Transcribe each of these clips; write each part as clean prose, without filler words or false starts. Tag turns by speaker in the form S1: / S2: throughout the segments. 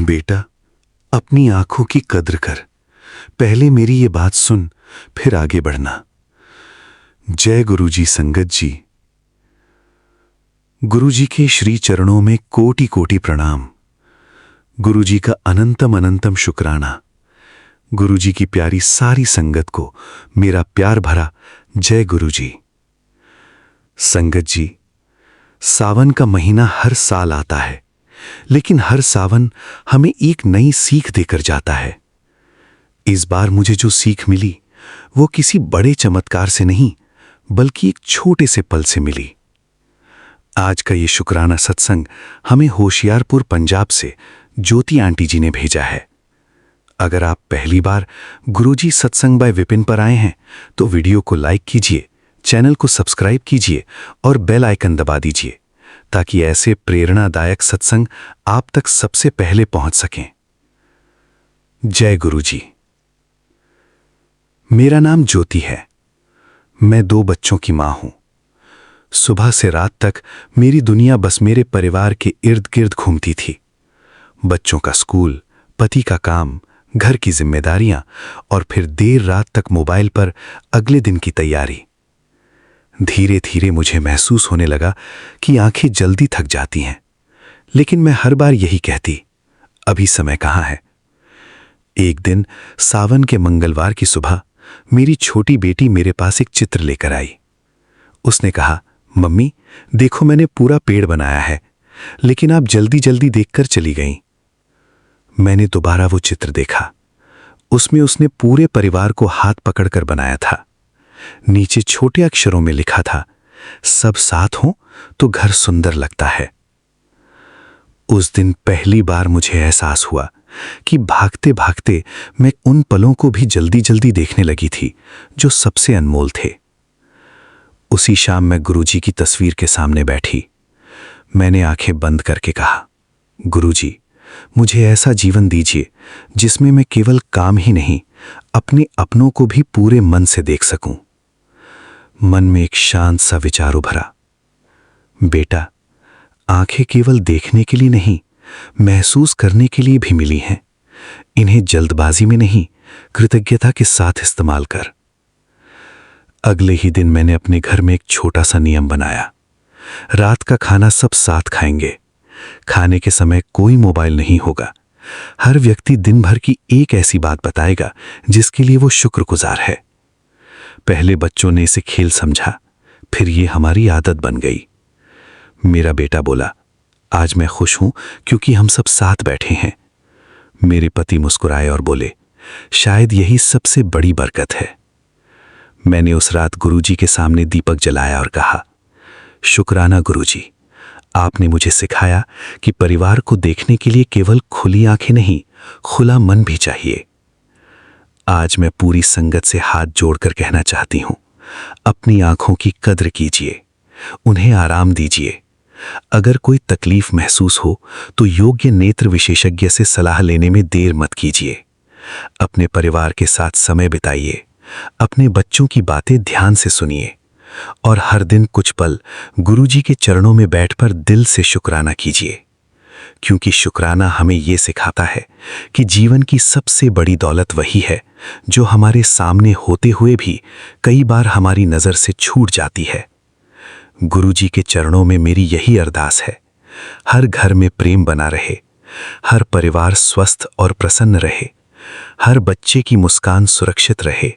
S1: बेटा, अपनी आंखों की कद्र कर। पहले मेरी ये बात सुन, फिर आगे बढ़ना। जय गुरुजी संगत जी। गुरुजी के श्री चरणों में कोटि कोटि प्रणाम। गुरुजी का अनंतम अनंतम शुक्राना। गुरुजी की प्यारी सारी संगत को मेरा प्यार भरा जय गुरुजी। संगत जी, सावन का महीना हर साल आता है, लेकिन हर सावन हमें एक नई सीख देकर जाता है। इस बार मुझे जो सीख मिली वो किसी बड़े चमत्कार से नहीं, बल्कि एक छोटे से पल से मिली। आज का ये शुक्राना सत्संग हमें होशियारपुर पंजाब से ज्योति आंटी जी ने भेजा है। अगर आप पहली बार गुरुजी सत्संग बाय विपिन पर आए हैं तो वीडियो को लाइक कीजिए, चैनल को सब्सक्राइब कीजिए और बेल आइकन दबा दीजिए, ताकि ऐसे प्रेरणादायक सत्संग आप तक सबसे पहले पहुंच सकें। जय गुरुजी। मेरा नाम ज्योति है। मैं 2 बच्चों की मां हूं। सुबह से रात तक मेरी दुनिया बस मेरे परिवार के इर्द गिर्द घूमती थी। बच्चों का स्कूल, पति का काम, घर की जिम्मेदारियां और फिर देर रात तक मोबाइल पर अगले दिन की तैयारी। धीरे धीरे मुझे महसूस होने लगा कि आंखें जल्दी थक जाती हैं, लेकिन मैं हर बार यही कहती, अभी समय कहाँ है। एक दिन सावन के मंगलवार की सुबह मेरी छोटी बेटी मेरे पास एक चित्र लेकर आई। उसने कहा, मम्मी देखो, मैंने पूरा पेड़ बनाया है, लेकिन आप जल्दी जल्दी देखकर चली गईं। मैंने दोबारा वो चित्र देखा। उसमें उसने पूरे परिवार को हाथ पकड़कर बनाया था। नीचे छोटे अक्षरों में लिखा था, सब साथ हों तो घर सुंदर लगता है। उस दिन पहली बार मुझे एहसास हुआ कि भागते भागते मैं उन पलों को भी जल्दी जल्दी देखने लगी थी जो सबसे अनमोल थे। उसी शाम मैं गुरुजी की तस्वीर के सामने बैठी। मैंने आंखें बंद करके कहा, गुरुजी, मुझे ऐसा जीवन दीजिए जिसमें मैं केवल काम ही नहीं, अपने अपनों को भी पूरे मन से देख सकूं। मन में एक शांत सा विचार उभरा, बेटा, आंखें केवल देखने के लिए नहीं, महसूस करने के लिए भी मिली हैं। इन्हें जल्दबाजी में नहीं, कृतज्ञता के साथ इस्तेमाल कर। अगले ही दिन मैंने अपने घर में एक छोटा सा नियम बनाया। रात का खाना सब साथ खाएंगे। खाने के समय कोई मोबाइल नहीं होगा। हर व्यक्ति दिन भर की एक ऐसी बात बताएगा जिसके लिए वो शुक्रगुजार है। पहले बच्चों ने इसे खेल समझा, फिर ये हमारी आदत बन गई। मेरा बेटा बोला, आज मैं खुश हूं क्योंकि हम सब साथ बैठे हैं। मेरे पति मुस्कुराए और बोले, शायद यही सबसे बड़ी बरकत है। मैंने उस रात गुरुजी के सामने दीपक जलाया और कहा, शुक्राना गुरुजी, आपने मुझे सिखाया कि परिवार को देखने के लिए केवल खुली आंखें नहीं, खुला मन भी चाहिए। आज मैं पूरी संगत से हाथ जोड़कर कहना चाहती हूं, अपनी आंखों की कद्र कीजिए, उन्हें आराम दीजिए। अगर कोई तकलीफ महसूस हो तो योग्य नेत्र विशेषज्ञ से सलाह लेने में देर मत कीजिए। अपने परिवार के साथ समय बिताइए, अपने बच्चों की बातें ध्यान से सुनिए और हर दिन कुछ पल गुरुजी के चरणों में बैठकर दिल से शुक्राना कीजिए, क्योंकि शुक्राना हमें यह सिखाता है कि जीवन की सबसे बड़ी दौलत वही है जो हमारे सामने होते हुए भी कई बार हमारी नजर से छूट जाती है। गुरुजी के चरणों में मेरी यही अरदास है, हर घर में प्रेम बना रहे, हर परिवार स्वस्थ और प्रसन्न रहे, हर बच्चे की मुस्कान सुरक्षित रहे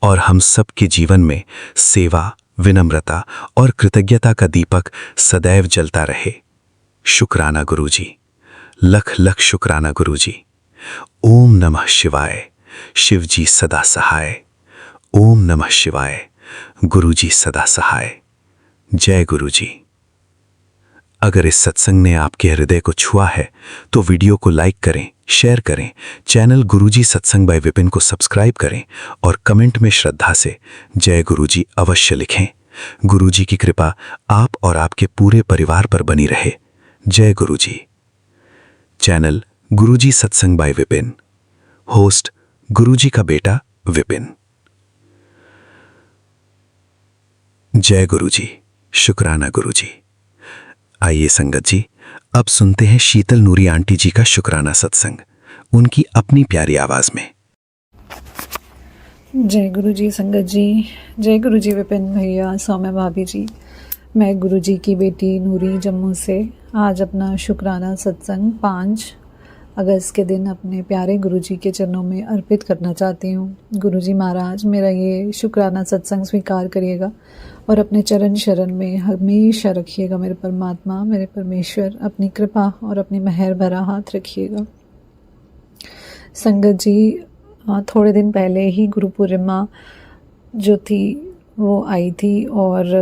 S1: और हम सबके जीवन में सेवा, विनम्रता और कृतज्ञता का दीपक सदैव जलता रहे। शुक्राना गुरुजी, लख लख शुक्राना गुरुजी। ओम नमः शिवाय। शिवजी सदा सहाय। ओम नमः शिवाय। गुरुजी सदा सहाय। जय गुरुजी। अगर इस सत्संग ने आपके हृदय को छुआ है तो वीडियो को लाइक करें, शेयर करें, चैनल गुरुजी सत्संग बाय विपिन को सब्सक्राइब करें और कमेंट में श्रद्धा से जय गुरुजी अवश्य लिखें। गुरुजी की कृपा आप और आपके पूरे परिवार पर बनी रहे। जय गुरुजी। चैनल गुरुजी सत्संग बाय विपिन। होस्ट गुरुजी का बेटा विपिन। जय गुरुजी। शुक्राना गुरुजी। आइए संगत जी, अब सुनते हैं शीतल नूरी आंटी जी का शुक्राना सत्संग, उनकी अपनी प्यारी आवाज में।
S2: जय गुरु जी संगत जी, जय गुरु जी विपिन भैया, सौम्या भाभी जी। मैं गुरु जी की बेटी नूरी जम्मू से आज अपना शुक्राना सत्संग 5 अगस्त के दिन अपने प्यारे गुरु जी के चरणों में अर्पित करना चाहती हूँ। गुरु जी महाराज, मेरा ये शुक्राना सत्संग स्वीकार करिएगा और अपने चरण शरण में हमेशा रखिएगा। मेरे परमात्मा, मेरे परमेश्वर, अपनी कृपा और अपनी मेहर भरा हाथ रखिएगा। संगत जी, थोड़े दिन पहले ही गुरु पूर्णिमा जो थी वो आई थी और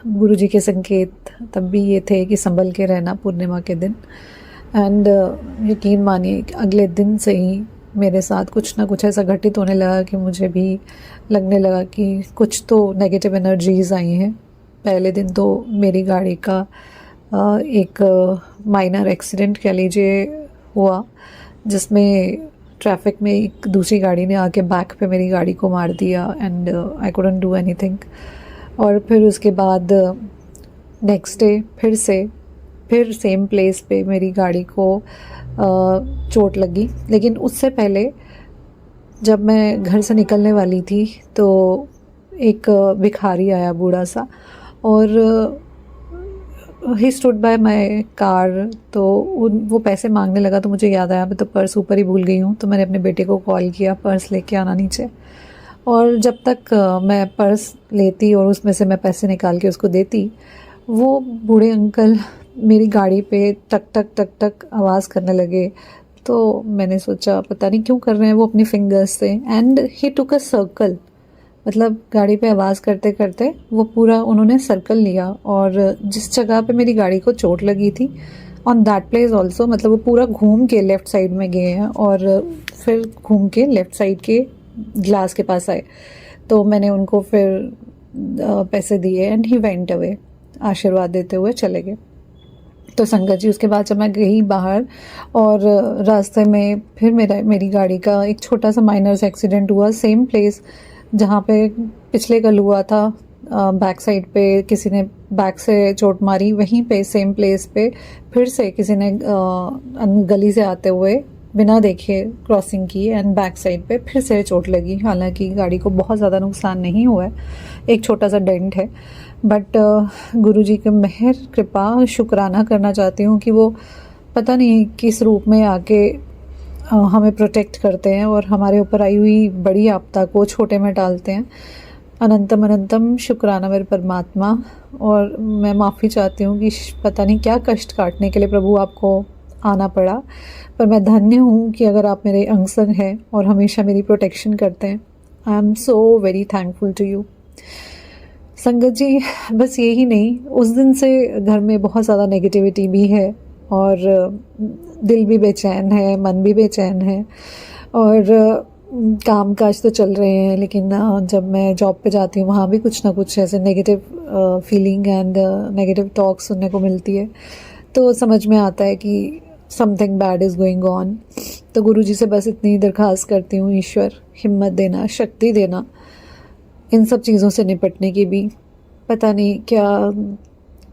S2: गुरु जी के संकेत तब भी ये थे कि संभल के रहना पूर्णिमा के दिन। एंड यकीन मानिए अगले दिन से ही मेरे साथ कुछ ना कुछ ऐसा घटित होने लगा कि मुझे भी लगने लगा कि कुछ तो नेगेटिव एनर्जीज आई हैं। पहले दिन तो मेरी गाड़ी का एक माइनर एक्सीडेंट कह लीजिए हुआ, जिसमें ट्रैफिक में एक दूसरी गाड़ी ने आके बैक पे मेरी गाड़ी को मार दिया and I couldn't do anything. और फिर उसके बाद नेक्स्ट डे फिर सेम प्लेस पे मेरी गाड़ी को चोट लगी। लेकिन उससे पहले जब मैं घर से निकलने वाली थी तो एक भिखारी आया, बूढ़ा सा, और he stood by my car. तो वो पैसे मांगने लगा तो मुझे याद आया मैं तो पर्स ऊपर ही भूल गई हूँ। तो मैंने अपने बेटे को कॉल किया पर्स लेके आना नीचे। और जब तक मैं पर्स लेती और उसमें से मैं पैसे निकाल के उसको देती, वो बूढ़े अंकल मेरी गाड़ी पे टक टक टक टक आवाज़ करने लगे। तो मैंने सोचा पता नहीं क्यों कर रहे हैं वो अपनी फिंगर्स से। And he took a circle, मतलब गाड़ी पे आवाज़ करते करते वो पूरा उन्होंने सर्कल लिया और जिस जगह पे मेरी गाड़ी को चोट लगी थी ऑन दैट प्लेस ऑल्सो, मतलब वो पूरा घूम के लेफ़्ट साइड में गए हैं और फिर घूम के लेफ़्ट साइड के ग्लास के पास आए। तो मैंने उनको फिर पैसे दिए एंड ही वेंट अवे, आशीर्वाद देते हुए चले गए। तो संगत जी, उसके बाद जब मैं गई बाहर और रास्ते में फिर मेरी गाड़ी का एक छोटा सा माइनर एक्सीडेंट हुआ, सेम प्लेस जहाँ पे पिछले कल हुआ था। बैक साइड पे किसी ने बैक से चोट मारी, वहीं पे सेम प्लेस पे फिर से किसी ने गली से आते हुए बिना देखे क्रॉसिंग की एंड बैक साइड पे फिर से चोट लगी। हालांकि गाड़ी को बहुत ज़्यादा नुकसान नहीं हुआ है, एक छोटा सा डेंट है। बट गुरु जी की मेहर कृपा शुक्राना करना चाहती हूँ कि वो पता नहीं किस रूप में आके हमें प्रोटेक्ट करते हैं और हमारे ऊपर आई हुई बड़ी आपदा को छोटे में डालते हैं। अनंतम अनंतम शुक्राना मेरे परमात्मा। और मैं माफ़ी चाहती हूँ कि पता नहीं क्या कष्ट काटने के लिए प्रभु आपको आना पड़ा, पर मैं धन्य हूँ कि अगर आप मेरे अंग संग हैं और हमेशा मेरी प्रोटेक्शन करते हैं। I am so very thankful to you. संगत जी, बस यही नहीं, उस दिन से घर में बहुत ज़्यादा नेगेटिविटी भी है और दिल भी बेचैन है, मन भी बेचैन है और काम काज तो चल रहे हैं, लेकिन जब मैं जॉब पे जाती हूँ वहाँ भी कुछ ना कुछ ऐसे negative feeling and negative talk सुनने को मिलती है। तो समझ में आता है कि something bad is going on. तो गुरु जी से बस इतनी दरख्वास्त करती हूँ, ईश्वर हिम्मत देना, शक्ति देना इन सब चीज़ों से निपटने की भी। पता नहीं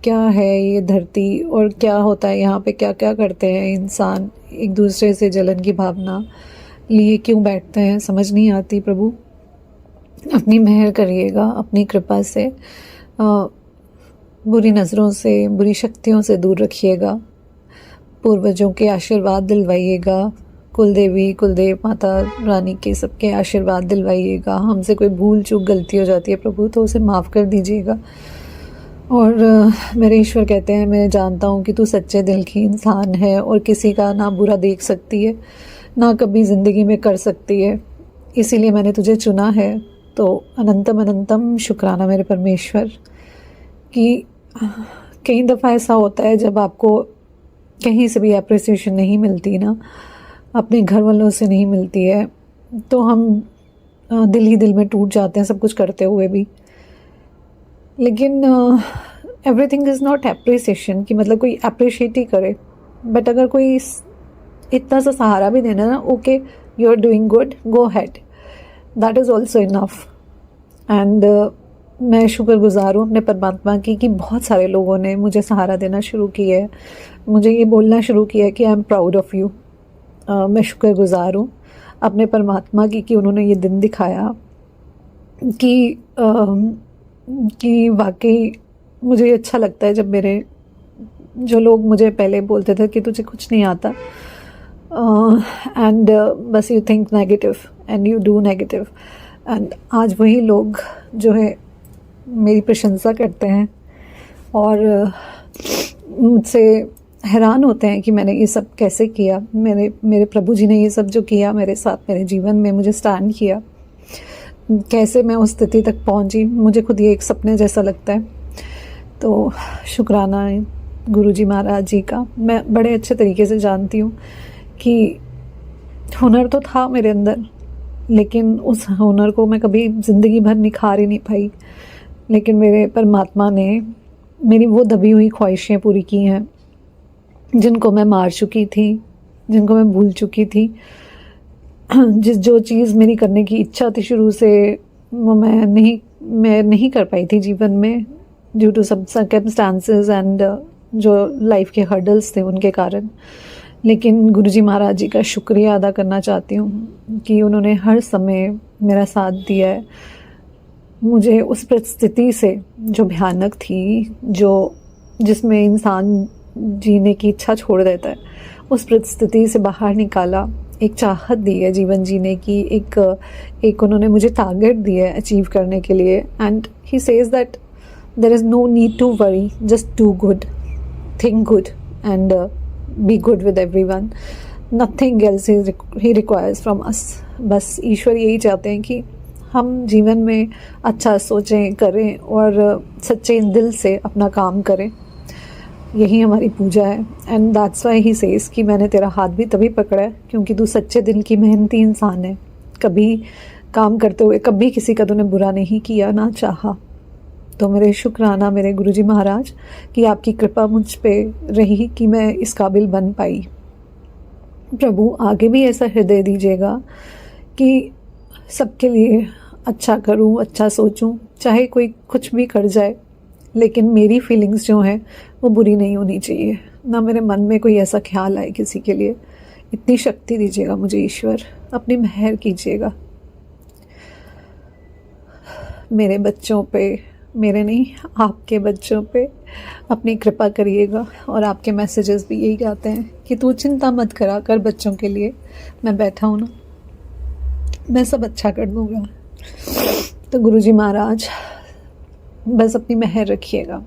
S2: क्या है ये धरती और क्या होता है यहाँ पे, क्या क्या करते हैं इंसान, एक दूसरे से जलन की भावना लिए क्यों बैठते हैं, समझ नहीं आती। प्रभु अपनी मेहर करिएगा, अपनी कृपा से बुरी नज़रों से, बुरी शक्तियों से दूर रखिएगा, पूर्वजों के आशीर्वाद दिलवाइएगा, कुल देवी कुलदेव माता रानी के सबके आशीर्वाद दिलवाइएगा। हमसे कोई भूल चूक गलती हो जाती है प्रभु तो उसे माफ़ कर दीजिएगा। और मेरे ईश्वर कहते हैं, मैं जानता हूँ कि तू सच्चे दिल की इंसान है और किसी का ना बुरा देख सकती है ना कभी ज़िंदगी में कर सकती है, इसीलिए मैंने तुझे चुना है। तो अनंतम अनंतम शुक्राना मेरे परमेश्वर। कि कई दफ़ा ऐसा होता है जब आपको कहीं से भी अप्रिसिएशन नहीं मिलती ना, अपने घर वालों से नहीं मिलती है, तो हम दिल ही दिल में टूट जाते हैं सब कुछ करते हुए भी। लेकिन एवरीथिंग इज़ नॉट एप्रिसिएशन कि मतलब कोई अप्रिशिएट ही करे, बट अगर कोई इतना सा सहारा भी देना ना, okay you are doing good, go ahead, that is also enough. And मैं शुक्रगुज़ार हूँ अपने परमात्मा की कि बहुत सारे लोगों ने मुझे सहारा देना शुरू किया है, मुझे ये बोलना शुरू किया है कि I am proud of you. मैं शुक्रगुज़ार हूँ अपने परमात्मा की कि उन्होंने ये दिन दिखाया कि वाक़ई मुझे अच्छा लगता है जब मेरे जो लोग मुझे पहले बोलते थे कि तुझे कुछ नहीं आता, एंड बस you think negative and you do negative, and आज वही लोग जो है मेरी प्रशंसा करते हैं और मुझसे हैरान होते हैं कि मैंने ये सब कैसे किया। मेरे प्रभु जी ने ये सब जो किया मेरे साथ, मेरे जीवन में मुझे स्टैंड किया, कैसे मैं उस स्थिति तक पहुंची, मुझे खुद ये एक सपने जैसा लगता है। तो शुक्राना है गुरुजी महाराज जी का। मैं बड़े अच्छे तरीके से जानती हूँ कि हुनर तो था मेरे अंदर, लेकिन उस हुनर को मैं कभी ज़िंदगी भर निखार ही नहीं पाई। लेकिन मेरे परमात्मा ने मेरी वो दबी हुई ख्वाहिशें पूरी की हैं जिनको मैं मार चुकी थी, जिनको मैं भूल चुकी थी। जो चीज़ मेरी करने की इच्छा थी शुरू से, वो मैं नहीं कर पाई थी जीवन में, due to some circumstances and जो लाइफ के हर्डल्स थे उनके कारण। लेकिन गुरुजी महाराज जी का शुक्रिया अदा करना चाहती हूँ कि उन्होंने हर समय मेरा साथ दिया है। मुझे उस परिस्थिति से जो भयानक थी, जिसमें इंसान जीने की इच्छा छोड़ देता है, उस परिस्थिति से बाहर निकाला, एक चाहत दी है जीवन जीने की, एक उन्होंने मुझे टारगेट दिया है अचीव करने के लिए। And he says that there is no need to worry, just do good, think good and be good with everyone, nothing else he requires from us। बस ईश्वर यही चाहते हैं कि हम जीवन में अच्छा सोचें, करें और सच्चे दिल से अपना काम करें, यही हमारी पूजा है। And that's why he says कि मैंने तेरा हाथ भी तभी पकड़ा है क्योंकि तू सच्चे दिल की मेहनती इंसान है। कभी काम करते हुए कभी किसी का तूने बुरा नहीं किया, ना चाहा। तो मेरे शुक्राना मेरे गुरुजी महाराज कि आपकी कृपा मुझ पे रही कि मैं इस काबिल बन पाई। प्रभु आगे भी ऐसा हृदय दीजिएगा कि सबके लिए अच्छा करूं, अच्छा सोचूं, चाहे कोई कुछ भी कर जाए, लेकिन मेरी फीलिंग्स जो हैं वो बुरी नहीं होनी चाहिए, ना मेरे मन में कोई ऐसा ख्याल आए किसी के लिए। इतनी शक्ति दीजिएगा मुझे ईश्वर, अपनी मेहर कीजिएगा मेरे बच्चों पे, मेरे नहीं आपके बच्चों पे अपनी कृपा करिएगा। और आपके मैसेजेस भी यही कहते हैं कि तू चिंता मत करा कर बच्चों के लिए, मैं बैठा हूँ ना, मैं सब अच्छा कर दूँगा। तो गुरुजी महाराज बस अपनी मेहर रखिएगा,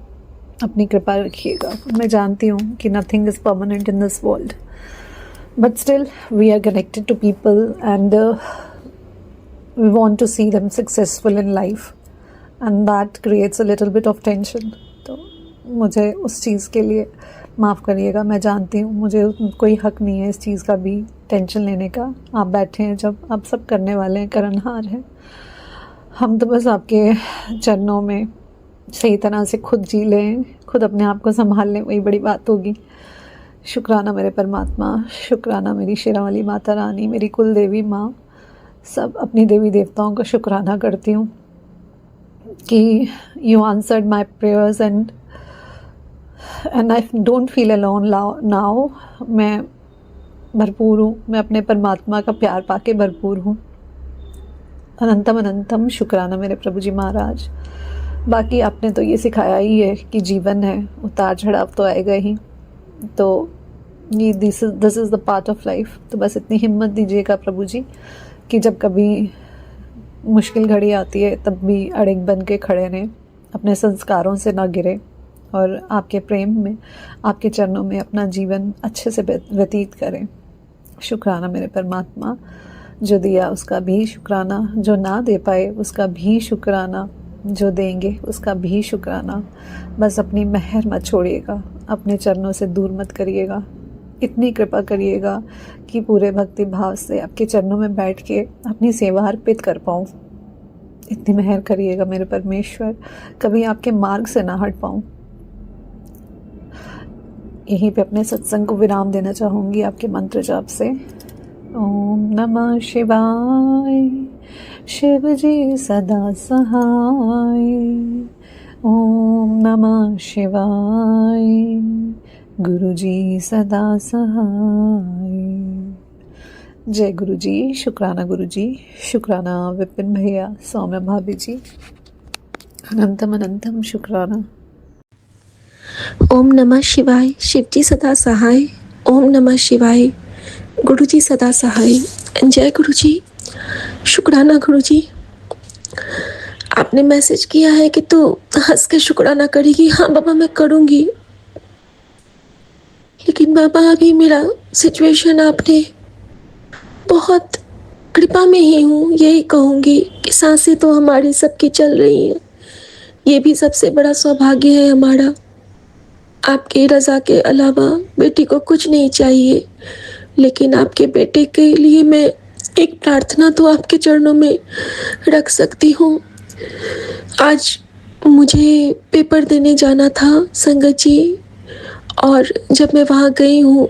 S2: अपनी कृपा रखिएगा। मैं जानती हूँ कि nothing is permanent in this world, but still we are connected to people and we want to see them successful in life, and that creates a little bit of tension। तो मुझे उस चीज़ के लिए माफ़ करिएगा। मैं जानती हूँ मुझे कोई हक नहीं है इस चीज़ का भी टेंशन लेने का। आप बैठे हैं जब, आप सब करने वाले हैं, करनहार हैं। हम तो बस आपके चरणों में सही तरह से खुद जी लें, खुद अपने आप को संभाल लें, वही बड़ी बात होगी। शुक्राना मेरे परमात्मा, शुक्राना मेरी शेरावाली माता रानी, मेरी कुल देवी माँ, सब अपनी देवी देवताओं का शुक्राना करती हूँ कि you answered my prayers and I don't feel alone now। मैं भरपूर हूँ, मैं अपने परमात्मा का प्यार पाके भरपूर हूँ। अनंतम अनंतम शुक्राना मेरे प्रभु जी महाराज। बाकी आपने तो ये सिखाया ही है कि जीवन है, उतार चढ़ाव तो आएगा ही, तो ये this is the part of life. तो बस इतनी हिम्मत दीजिएगा प्रभु जी कि जब कभी मुश्किल घड़ी आती है तब भी अड़िग बन के खड़े रहें, अपने संस्कारों से ना गिरे और आपके प्रेम में, आपके चरणों में अपना जीवन अच्छे से व्यतीत करें। शुक्राना मेरे परमात्मा, जो दिया उसका भी शुक्राना, जो ना दे पाए उसका भी शुक्राना, जो देंगे उसका भी शुक्राना। बस अपनी मेहर मत छोड़िएगा, अपने चरणों से दूर मत करिएगा। इतनी कृपा करिएगा कि पूरे भक्ति भाव से आपके चरणों में बैठ के अपनी सेवा अर्पित कर पाऊँ। इतनी मेहर करिएगा मेरे परमेश्वर, कभी आपके मार्ग से ना हट पाऊँ। यहीं पे अपने सत्संग को विराम देना चाहूँगी आपके मंत्र जाप से। ओम नमः शिवाय। शिव जी सदा सहाय। ओम नमः शिवाय। गुरु जी सदा सहाय। जय गुरु जी। शुक्राना गुरु जी, शुक्राना विपिन भैया, सौम्या भाभी जी, अनंतम अनंतम शुक्राना।
S3: ओम नमः शिवाय। शिवजी सदा सहाय। ओम नमः शिवाय। गुरुजी सदा सहाय। जय गुरुजी। शुक्राना गुरुजी। आपने मैसेज किया है कि तू हंस के शुक्राना करेगी। हाँ बाबा, मैं करूँगी। लेकिन बाबा, अभी मेरा सिचुएशन आपने बहुत कृपा में ही हूँ, यही कहूँगी कि सांसें तो हमारी सबकी चल रही हैं। ये भी सबसे बड़ा सौभाग्य है हमारा। आपकी रज़ा के अलावा बेटी को कुछ नहीं चाहिए, लेकिन आपके बेटे के लिए मैं एक प्रार्थना तो आपके चरणों में रख सकती हूँ। आज मुझे पेपर देने जाना था संगत जी, और जब मैं वहाँ गई हूँ,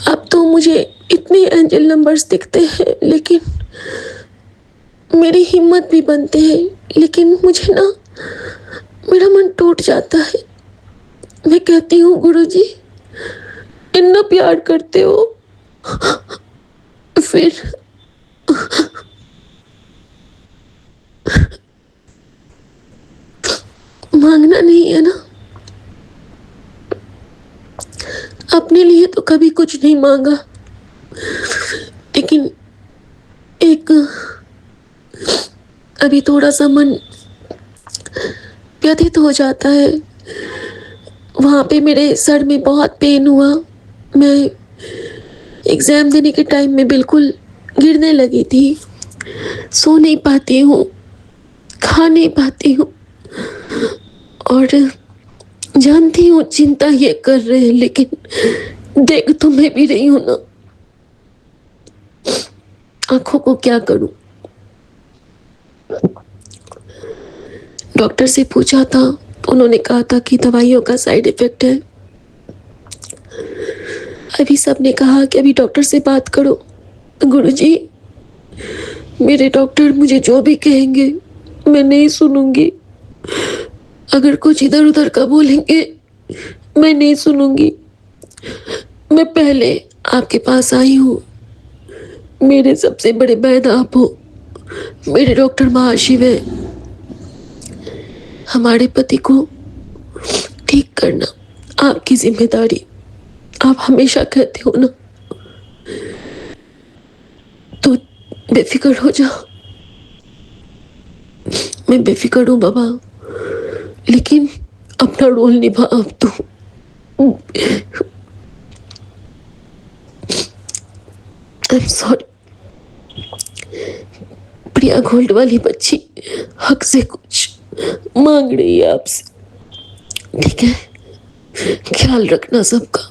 S3: अब तो मुझे इतने एंजल नंबर्स दिखते हैं, लेकिन मेरी हिम्मत भी बनते हैं, लेकिन मुझे ना मेरा मन टूट जाता है। मैं कहती हूँ गुरुजी, इतना प्यार करते हो, फिर मांगना नहीं है ना। अपने लिए तो कभी कुछ नहीं मांगा, लेकिन एक अभी थोड़ा सा मन व्यथित हो जाता है। वहाँ पे मेरे सर में बहुत पेन हुआ। मैं एग्ज़ाम देने के टाइम में बिल्कुल गिरने लगी थी। सो नहीं पाती हूँ, खा नहीं पाती हूँ, और जानती हूँ चिंता ये कर रहे हैं, लेकिन देख तो मैं भी रही हूँ ना। आंखों को क्या करूं। डॉक्टर से पूछा था तो उन्होंने कहा था कि दवाइयों का साइड इफेक्ट है। अभी सबने कहा कि अभी डॉक्टर से बात करो। गुरुजी, मेरे डॉक्टर मुझे जो भी कहेंगे मैं नहीं सुनूंगी। अगर कुछ इधर उधर का बोलेंगे मैं नहीं सुनूंगी। मैं पहले आपके पास आई हूँ। मेरे सबसे बड़े वैद आप हो। मेरे डॉक्टर महाशिव है। हमारे पति को ठीक करना आपकी जिम्मेदारी। आप हमेशा कहते हो ना, तो बेफिक्र हो जाओ। मैं बेफिक्र हूँ बाबा, लेकिन अपना रोल निभा आप तो। I am sorry. Priya gold वाली बच्ची हक से कुछ मांग रही है आपसे, ठीक है? ख्याल रखना सबका।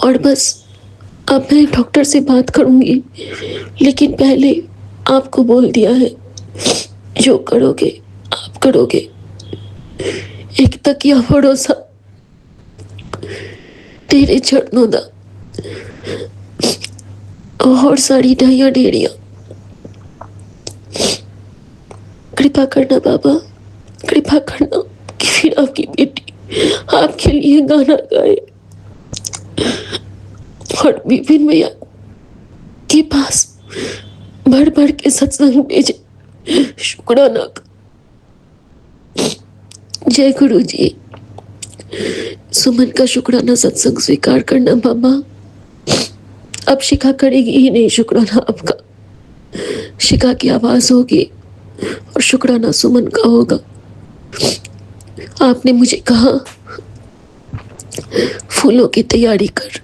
S3: और बस अब मैं डॉक्टर से बात करूंगी, लेकिन पहले आपको बोल दिया है, जो करोगे आप करोगे। एक तकिया भरोसा तेरे चरणों दा, और सारी ढाइया डेड़िया। कृपा करना बाबा, कृपा करना कि फिर आपकी बेटी आपके लिए गाना गाए और विपिन भैया के पास भर भर के सत्संग भेजे। शुक्राना। जय गुरु जी। सुमन का शुक्राना सत्संग स्वीकार करना बाबा। अब शिखा करेगी ही नहीं शुक्राना आपका। शिखा की आवाज होगी और शुक्राना सुमन का होगा। आपने मुझे कहा फूलों की तैयारी कर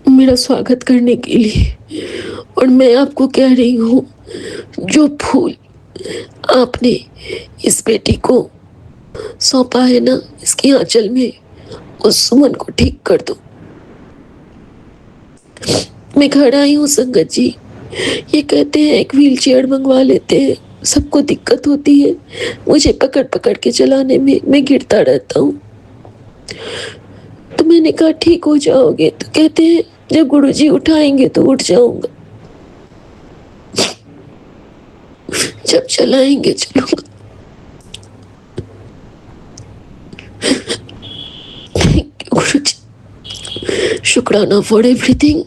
S3: मेरा स्वागत करने के लिए, और मैं आपको कह रही हूँ, जो फूल आपने इस बेटी को सौंपा है ना, इसके आंचल में उस सुमन को ठीक कर दो। मैं घर आई हूँ संगत जी। ये कहते हैं एक व्हील चेयर मंगवा लेते हैं, सबको दिक्कत होती है। मुझे पकड़ पकड़ के चलाने में मैं गिरता रहता हूँ। तो मैंने कहा ठीक हो जाओगे, तो कहते हैं जब गुरुजी उठाएंगे तो उठ जाऊंगा, जब चलाएंगे चलूंगा। थैंक यू गुरुजी, शुक्राना फॉर एवरीथिंग।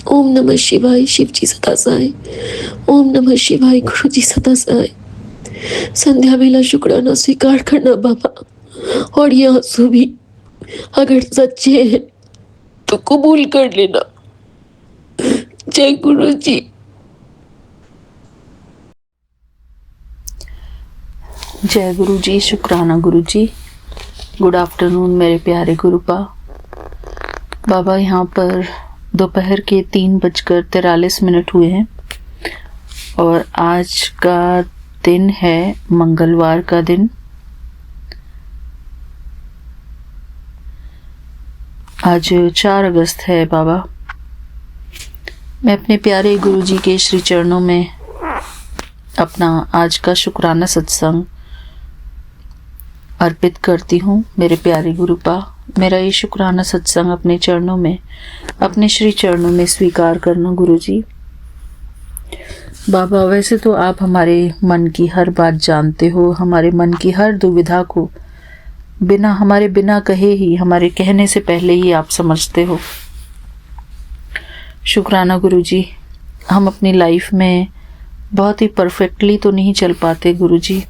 S3: ओम नमः शिवाय, शिव जी सदा सहाय। ओम नमः शिवाय, गुरु जी सदा सहाय। संध्या वेला शुक्राना स्वीकार करना बाबा, और ये आंसू भी अगर सच्चे हैं तो कबूल कर लेना। जय गुरु जी।
S4: जय गुरु जी, शुक्राना गुरु जी। गुड आफ्टरनून मेरे प्यारे गुरुपा। बाबा, यहाँ पर दोपहर के 3:43 हुए हैं और आज का दिन है मंगलवार का दिन। आज 4 अगस्त है बाबा। मैं अपने प्यारे गुरु जी के श्री चरणों में अपना आज का शुक्राना सत्संग अर्पित करती हूँ। मेरे प्यारे गुरुपा, मेरा ये शुक्राना सत्संग अपने चरणों में, अपने श्री चरणों में स्वीकार करना गुरुजी। बाबा, वैसे तो आप हमारे मन की हर बात जानते हो, हमारे मन की हर दुविधा को हमारे बिना कहे ही, हमारे कहने से पहले ही आप समझते हो। शुक्राना गुरुजी। हम अपनी लाइफ में बहुत ही परफेक्टली तो नहीं चल पाते गुरुजी,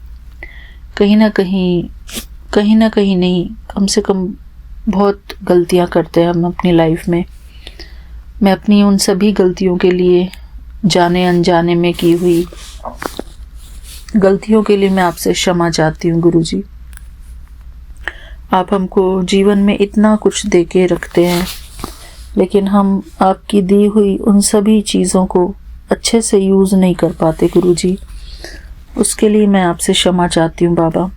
S4: कहीं ना कहीं नहीं, कम से कम बहुत गलतियां करते हैं हम अपनी लाइफ में। मैं अपनी उन सभी गलतियों के लिए, जाने अनजाने में की हुई गलतियों के लिए मैं आपसे क्षमा चाहती हूँ गुरुजी। आप हमको जीवन में इतना कुछ दे के रखते हैं, लेकिन हम आपकी दी हुई उन सभी चीज़ों को अच्छे से यूज़ नहीं कर पाते गुरुजी। उसके लिए मैं आपसे क्षमा चाहती हूँ बाबा।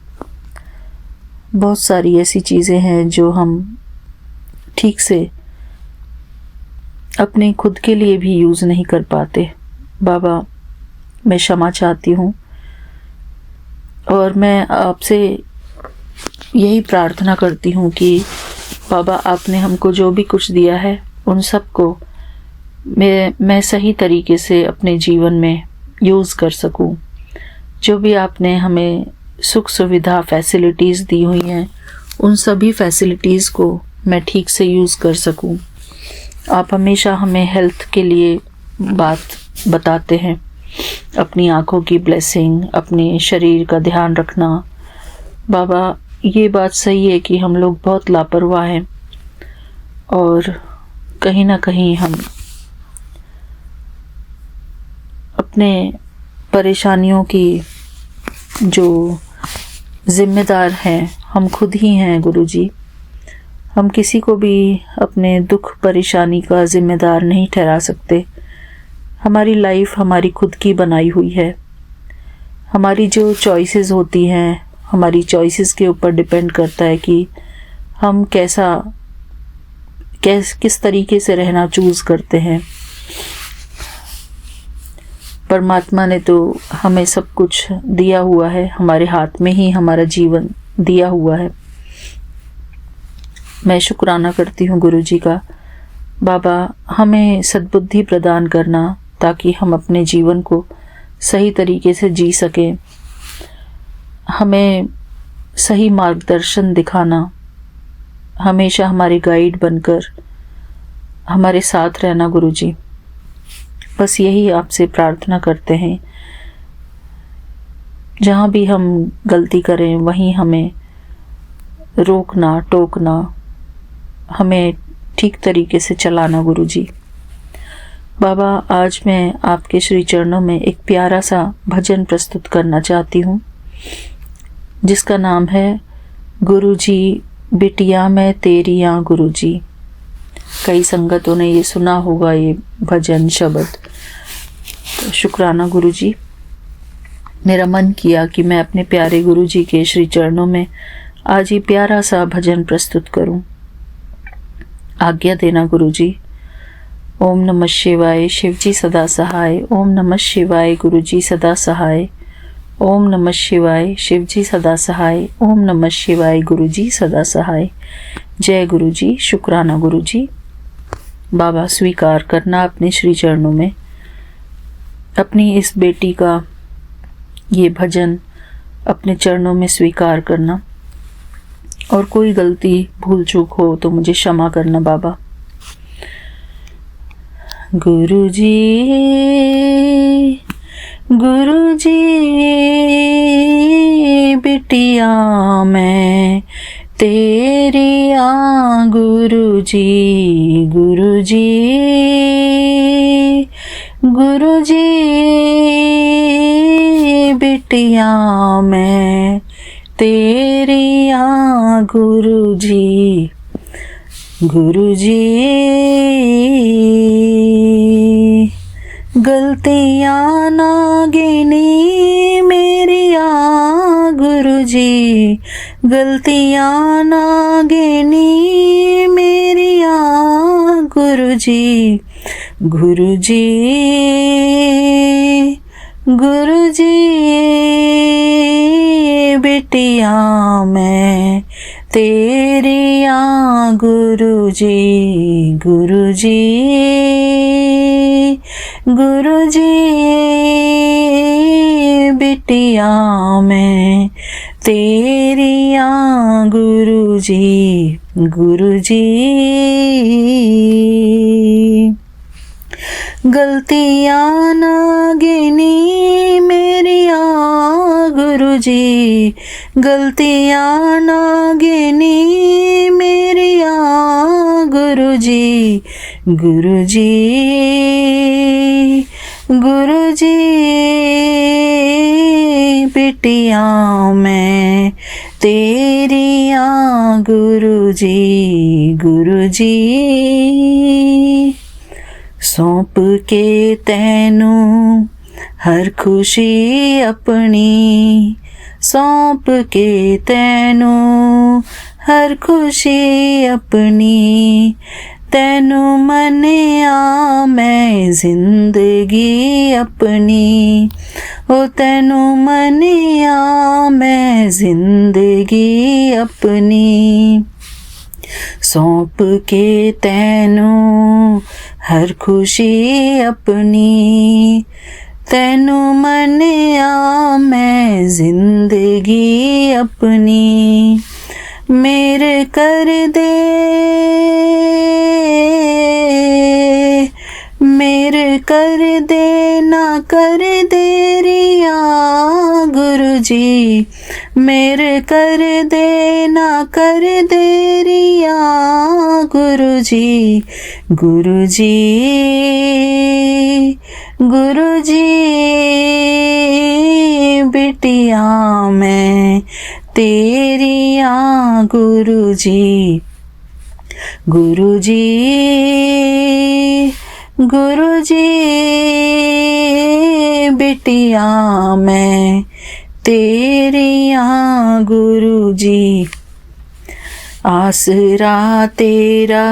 S4: बहुत सारी ऐसी चीज़ें हैं जो हम ठीक से अपने खुद के लिए भी यूज़ नहीं कर पाते। बाबा, मैं क्षमा चाहती हूँ और मैं आपसे यही प्रार्थना करती हूँ कि बाबा, आपने हमको जो भी कुछ दिया है उन सब को मैं सही तरीके से अपने जीवन में यूज़ कर सकूँ। जो भी आपने हमें सुख सुविधा फैसिलिटीज़ दी हुई हैं, उन सभी फैसिलिटीज़ को मैं ठीक से यूज़ कर सकूं। आप हमेशा हमें हेल्थ के लिए बात बताते हैं, अपनी आँखों की ब्लेसिंग, अपने शरीर का ध्यान रखना। बाबा, ये बात सही है कि हम लोग बहुत लापरवाह हैं और कहीं ना कहीं हम अपने परेशानियों की जो जिम्मेदार हैं हम खुद ही हैं गुरुजी। हम किसी को भी अपने दुख परेशानी का जिम्मेदार नहीं ठहरा सकते। हमारी लाइफ हमारी खुद की बनाई हुई है। हमारी जो चॉइसेस होती हैं, हमारी चॉइसेस के ऊपर डिपेंड करता है कि हम किस तरीके से रहना चूज़ करते हैं। परमात्मा ने तो हमें सब कुछ दिया हुआ है, हमारे हाथ में ही हमारा जीवन दिया हुआ है। मैं शुक्राना करती हूँ गुरुजी का। बाबा, हमें सद्बुद्धि प्रदान करना ताकि हम अपने जीवन को सही तरीके से जी सकें। हमें सही मार्गदर्शन दिखाना, हमेशा हमारे गाइड बनकर हमारे साथ रहना गुरुजी। बस यही आपसे प्रार्थना करते हैं। जहाँ भी हम गलती करें वहीं हमें रोकना टोकना, हमें ठीक तरीके से चलाना गुरुजी। बाबा, आज मैं आपके श्री चरणों में एक प्यारा सा भजन प्रस्तुत करना चाहती हूँ, जिसका नाम है गुरुजी बिटिया मैं तेरी आँ गुरुजी। कई संगतों ने ये सुना होगा ये भजन शब्द। तो शुक्राना गुरुजी। मेरा मन किया कि मैं अपने प्यारे गुरुजी के श्री चरणों में आज ये प्यारा सा भजन प्रस्तुत करूं। आज्ञा देना गुरुजी। ओम नमः शिवाय, शिवजी सदा सहाय। ओम नमः शिवाय, गुरुजी सदा सहाय। ओम नमः शिवाय, शिवजी सदा सहाय। ओम नमः शिवाय, गुरुजी सदा सहाय। जय गुरुजी। शुक्राना गुरुजी। बाबा स्वीकार करना अपने श्री चरणों में, अपनी इस बेटी का ये भजन अपने चरणों में स्वीकार करना, और कोई गलती भूल चूक हो तो मुझे क्षमा करना बाबा। गुरुजी गुरुजी बिटिया मैं तेरी आ गुरुजी गुरुजी गुरुजी बिटिया मैं तेरी आ गुरुजी गुरुजी। गलतियाँ ना गिनी मेरी आ गुरुजी, गलतियाँ ना गिनी मेरी आ गुरुजी गुरुजी गुरुजी बिटिया मैं तेरी आ गुरुजी गुरुजी गुरुजी बिटिया मैं तेरी आ गुरुजी गुरुजी। गलतियाँ ना गिनी मेरी आ गुरुजी, गलतियाँ ना गिनी मेरी आ गुरुजी गुरुजी गुरुजी बिटिया मैं तेरी आ गुरुजी गुरुजी। सौंप के तैनू हर खुशी अपनी, सौंप के तैनू हर खुशी अपनी, तैनू मनिया मैं जिंदगी अपनी, ओ तैनू मनिया मैं जिंदगी अपनी। सौंप के तैनू हर खुशी अपनी, तैनू मनिया मैं जिंदगी अपनी। मेरे कर दे मेरे कर दे ना कर दे रिया गुरुजी, मेरे कर दे ना कर दे रिया गुरुजी गुरुजी गुरुजी बिटिया मैं तेरी आ गुरुजी गुरुजी गुरुजी बिटिया मैं तेरी आ गुरुजी। आसरा तेरा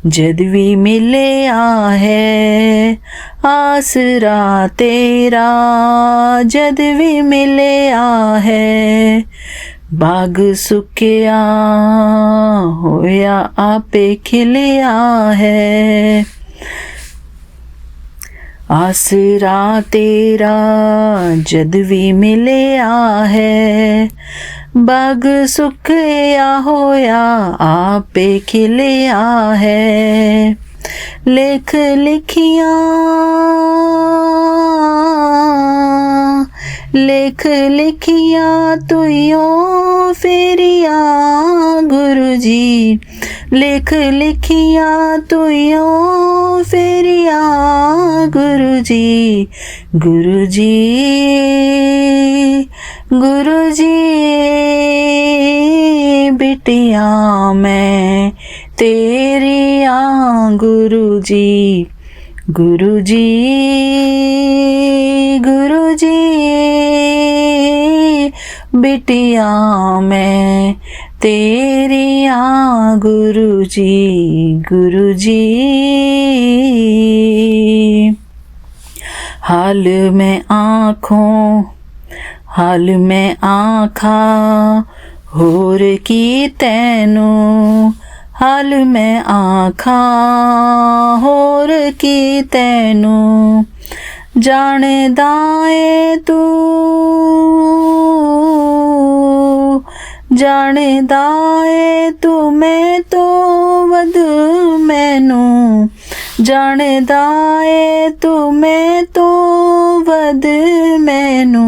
S4: जद भी मिले आ है, आसरा तेरा जद भी मिले आ है। बाग सुकिया होया आपे खिलिया है, आसरा तेरा जद भी मिले आ है। बाग सुकिया होया आपे खिलिया है। लेख लिखिया लेख लिखिया तुयो फेरिया गुरुजी, लेख लिखिया तुयो फेरिया गुरुजी गुरुजी गुरुजी बिटिया मैं तेरी आ गुरुजी गुरुजी गुरुजी बिटिया मैं तेरी आ गुरुजी गुरुजी। हाल में आँखों हाल में आँखा होर की तैनू, हाल मैं आखा होर की तैनू जाने दाए तू जाने दाए तू मैं तो वध मैनू जाने दाए तू मैं तो वध मैनू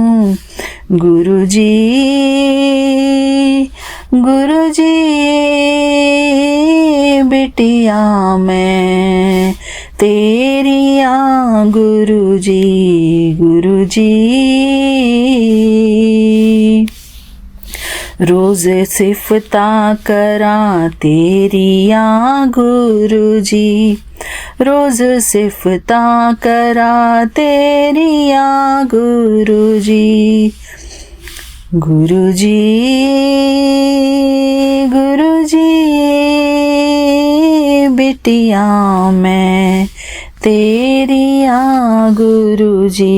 S4: गुरु जी बिटिया मैं तेरिया गुरु जी रोज सिफता करा तेरिया गुरु जी रोज सिफता करा तेरिया गुरु जी बिटिया मैं तेरिया गुरु जी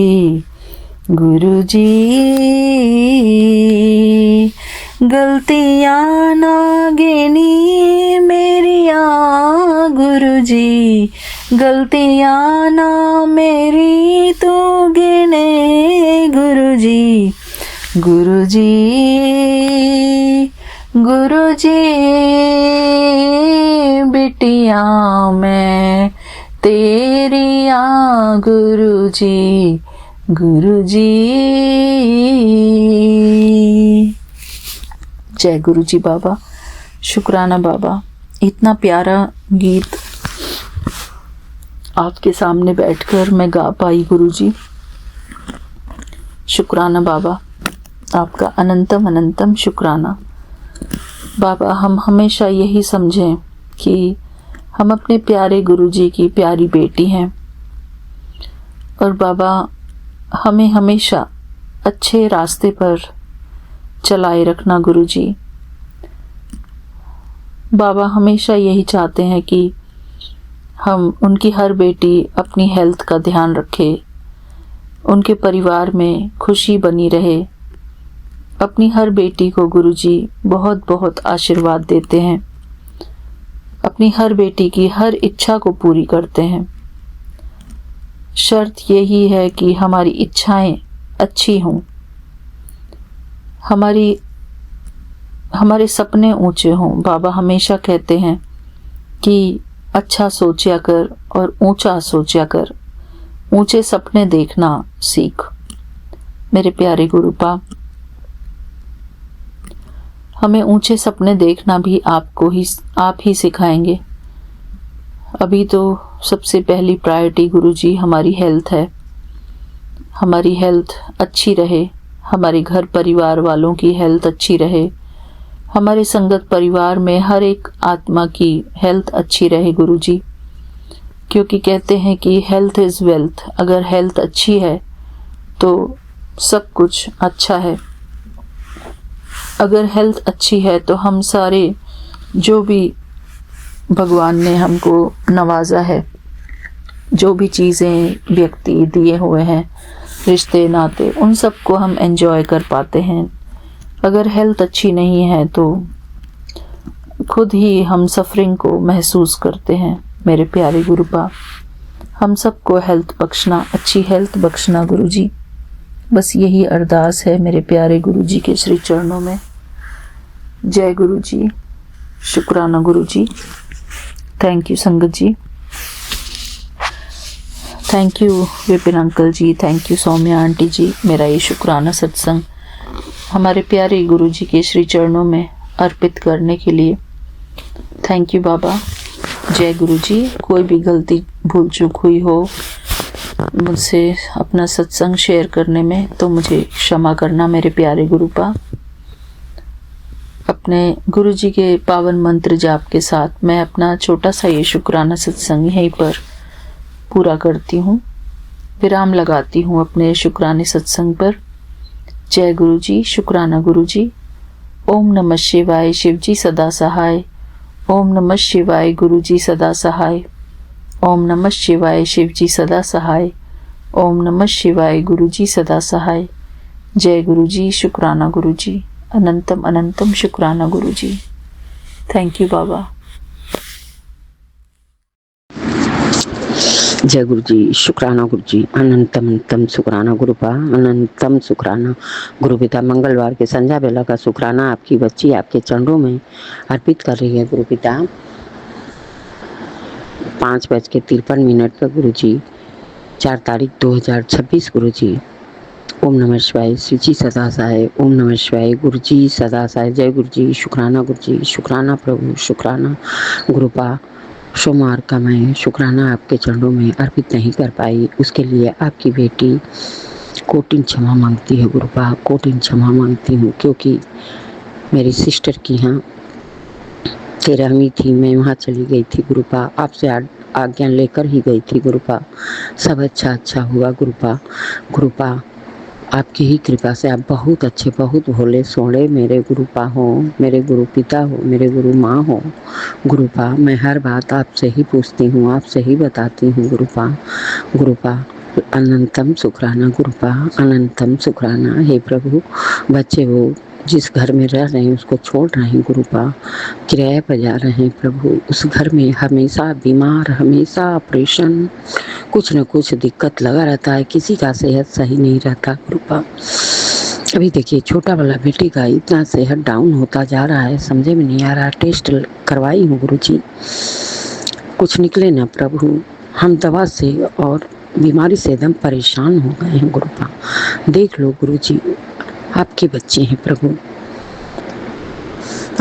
S4: गलतियां ना गिनी मेरिया गुरु जी गलतियां ना मेरी तो गिने गुरु जी बिटिया मैं तेरिया गुरु जी जय गुरु जी बाबा। शुक्राना बाबा, इतना प्यारा गीत आपके सामने बैठकर मैं गा पाई गुरु जी। शुक्राना बाबा, आपका अनंतम अनंतम शुक्राना। बाबा, हम हमेशा यही समझें कि हम अपने प्यारे गुरु जी की प्यारी बेटी हैं और बाबा हमें हमेशा अच्छे रास्ते पर चलाए रखना गुरु जी। बाबा हमेशा यही चाहते हैं कि हम उनकी हर बेटी अपनी हेल्थ का ध्यान रखे, उनके परिवार में खुशी बनी रहे। अपनी हर बेटी को गुरुजी बहुत बहुत आशीर्वाद देते हैं, अपनी हर बेटी की हर इच्छा को पूरी करते हैं। शर्त यही है कि हमारी इच्छाएं अच्छी हों, हमारे सपने ऊंचे हों। बाबा हमेशा कहते हैं कि अच्छा सोचा कर और ऊंचा सोचा कर, ऊंचे सपने देखना सीख। मेरे प्यारे गुरुपा, हमें ऊंचे सपने देखना भी आप ही सिखाएंगे। अभी तो सबसे पहली प्रायोरिटी गुरुजी हमारी हेल्थ है। हमारी हेल्थ अच्छी रहे, हमारे घर परिवार वालों की हेल्थ अच्छी रहे, हमारे संगत परिवार में हर एक आत्मा की हेल्थ अच्छी रहे गुरुजी। क्योंकि कहते हैं कि हेल्थ इज़ वेल्थ। अगर हेल्थ अच्छी है तो सब कुछ अच्छा है। अगर हेल्थ अच्छी है तो हम सारे जो भी भगवान ने हमको नवाजा है, जो भी चीज़ें व्यक्ति दिए हुए हैं, रिश्ते नाते, उन सब को हम एंजॉय कर पाते हैं। अगर हेल्थ अच्छी नहीं है तो खुद ही हम सफरिंग को महसूस करते हैं। मेरे प्यारे गुरुपा, हम सबको हेल्थ बख्शना, अच्छी हेल्थ बख्शना गुरुजी। बस यही अरदास है मेरे प्यारे गुरुजी के श्री चरणों में। जय गुरुजी। शुक्राना गुरुजी। थैंक यू संगत ji, thank you Vipin uncle ji, thank you Saumya aunty ji. मेरा ये शुक्राना सत्संग हमारे प्यारे गुरुजी के श्री चरणों में अर्पित करने के लिए थैंक यू बाबा। जय गुरुजी। कोई भी गलती भूल चूक हुई हो मुझसे अपना सत्संग शेयर करने में तो मुझे क्षमा करना मेरे प्यारे गुरुपा। अपने गुरुजी के पावन मंत्र जाप के साथ मैं अपना छोटा सा ये शुक्राना सत्संग यहीं पर पूरा करती हूँ, विराम लगाती हूँ अपने शुक्राने सत्संग पर। जय गुरुजी। शुक्राना गुरुजी। ओम नमः शिवाय। शिवजी सदा सहाय। ओम नमः शिवाय। गुरुजी सदा सहाय। ओम नमः शिवाय। शिवजी सदा सहाय। ओम नमः शिवाय। गुरुजी सदा सहाय। जय गुरुजी। शुक्राना गुरुजी। अनंतम अनंतम शुक्राना गुरुजी। थैंक यू बाबा।
S5: जय गुरु जी, शुक्राना गुरु जी, अनंतम अनंतम शुक्राना गुरुपा, अनंतम शुक्राना गुरु पिता। मंगलवार के संध्या बेला का शुक्राना आपकी बच्ची आपके चरणों में अर्पित कर रही है गुरु पिता। 5:53 पर गुरु जी, 4 तारीख 2026 गुरु जी। ओम नमः शिवाय, श्री जी सदा सहाय। ओम नमः शिवाय, गुरु जी सदा सहाय। जय गुरु जी, शुक्राना गुरु जी, शुक्राना प्रभु, शुक्राना गुरुपा। सोमवार का मैं शुक्राना आपके चरणों में अर्पित नहीं कर पाई, उसके लिए आपकी बेटी कोटिन क्षमा मांगती है गुरुपा, कोटिन क्षमा मांगती हूँ, क्योंकि मेरी सिस्टर की यहाँ 13वीं थी, मैं वहाँ चली गई थी गुरुपा, आपसे आज्ञा लेकर ही गई थी गुरुपा। सब अच्छा हुआ गुरुपा। गुरुपा आपकी ही कृपा से आप बहुत अच्छे, बहुत भोले सोले मेरे गुरुपा हो, मेरे गुरु पिता हो, मेरे गुरु माँ हो गुरुपा। मैं हर बात आपसे ही पूछती हूँ, आपसे ही बताती हूँ गुरुपा। गुरुपा अनंतम शुक्राना गुरुपा, अनंतम शुक्राना। हे प्रभु, बच्चे वो जिस घर में रह रहे हैं उसको छोड़ रहे हैं गुरुपा, किराए पर जा रहे हैं प्रभु, उस घर में हमेशा बीमार, हमेशा ऑपरेशन, कुछ न कुछ दिक्कत लगा रहता है, किसी का सेहत सही नहीं रहता गुरुपा। अभी देखिए छोटा वाला बेटे का इतना सेहत डाउन होता जा रहा है, समझे में नहीं आ रहा। टेस्ट करवाई हूँ गुरु जी, कुछ निकले ना प्रभु। हम दवा से और बीमारी से एकदम परेशान हो गए हैं गुरुपा। देख लो गुरु जी, आपके बच्चे हैं प्रभु।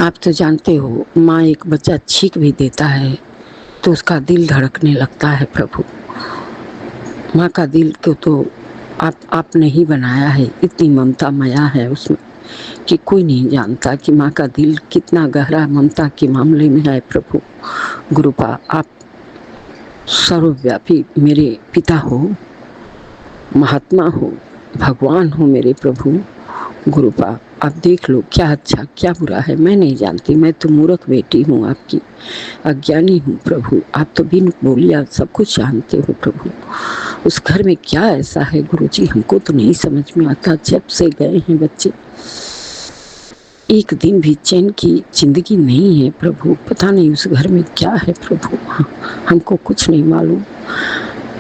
S5: आप तो जानते हो, माँ एक बच्चा छींक भी देता है तो उसका दिल धड़कने लगता है प्रभु। माँ का दिल को तो आपने ही बनाया है, इतनी ममता माया है उसमें कि कोई नहीं जानता कि माँ का दिल कितना गहरा ममता के मामले में है प्रभु। गुरुपा आप सर्वव्यापी मेरे पिता हो, महात्मा हो, भगवान हो मेरे प्रभु। गुरुपा आप देख लो क्या अच्छा क्या बुरा है, मैं नहीं जानती, मैं तो मूर्ख बेटी हूँ आपकी, अज्ञानी हूँ प्रभु। आप तो बिन बोलिया सब कुछ जानते हो प्रभु। उस घर में क्या ऐसा है गुरु जी, हमको तो नहीं समझ में आता। जब से गए हैं बच्चे, एक दिन भी चैन की जिंदगी नहीं है प्रभु। पता नहीं उस घर में क्या है प्रभु, हमको कुछ नहीं मालूम।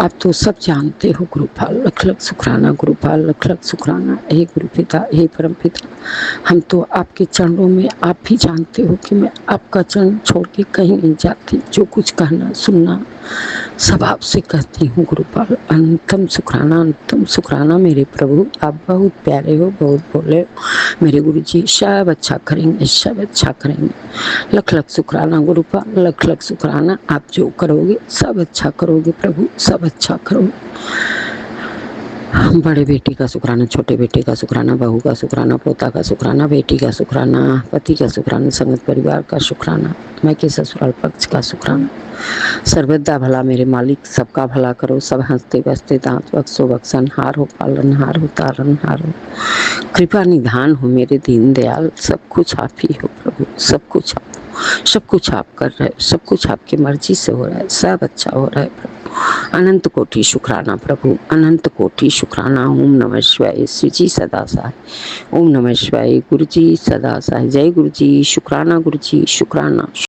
S5: आप तो सब जानते हो गुरुपा। लख लख शुक्राना गुरुपा, लख लख शुक्राना। हे गुरु पिता, हे परम पिता, हम तो आपके चरणों में, आप भी जानते हो कि मैं आपका चरण छोड़ के कहीं नहीं जाती। जो कुछ कहना सुनना सब आपसे कहती हूँ गुरुपाल। अनंतम शुक्राना, अनंतम शुक्राना मेरे प्रभु। आप बहुत प्यारे हो, बहुत भोले हो मेरे गुरु जी। सब अच्छा करेंगे, सब अच्छा करेंगे। लख लख शुक्राना गुरुपाल, लख लख शुक्राना। आप जो करोगे सब अच्छा करोगे प्रभु, सब अच्छा करोगे। बड़े बेटे का शुक्राना, छोटे बेटे का शुक्राना, बहू का शुक्राना, पोता का शुक्राना, बेटी का शुक्राना, पति का शुक्राना, संगत परिवार का शुक्राना, मैं के ससुराल पक्ष का शुक्राना। सर्वदा भला मेरे मालिक, सबका भला करो, सब हंसते बसते दांत बख्शो, बख्शनहार हो, पालनहार हो, तारनहार हो, कृपा निधान हो मेरे दीन दयाल। सब कुछ आप ही हो प्रभु, सब कुछ आप, सब कुछ आप कर रहे हो, सब कुछ आपकी मर्जी से हो रहा है, सब अच्छा हो रहा है प्रभु। अनंत कोटि शुक्राना प्रभु, अनंत कोटि शुक्राना। ओम नमः शिवाय, श्री जी सदा सहाय। ओम नमः शिवाय, गुरु जी सदा सहाय। जय गुरु जी, शुक्राना गुरु जी, शुक्राना।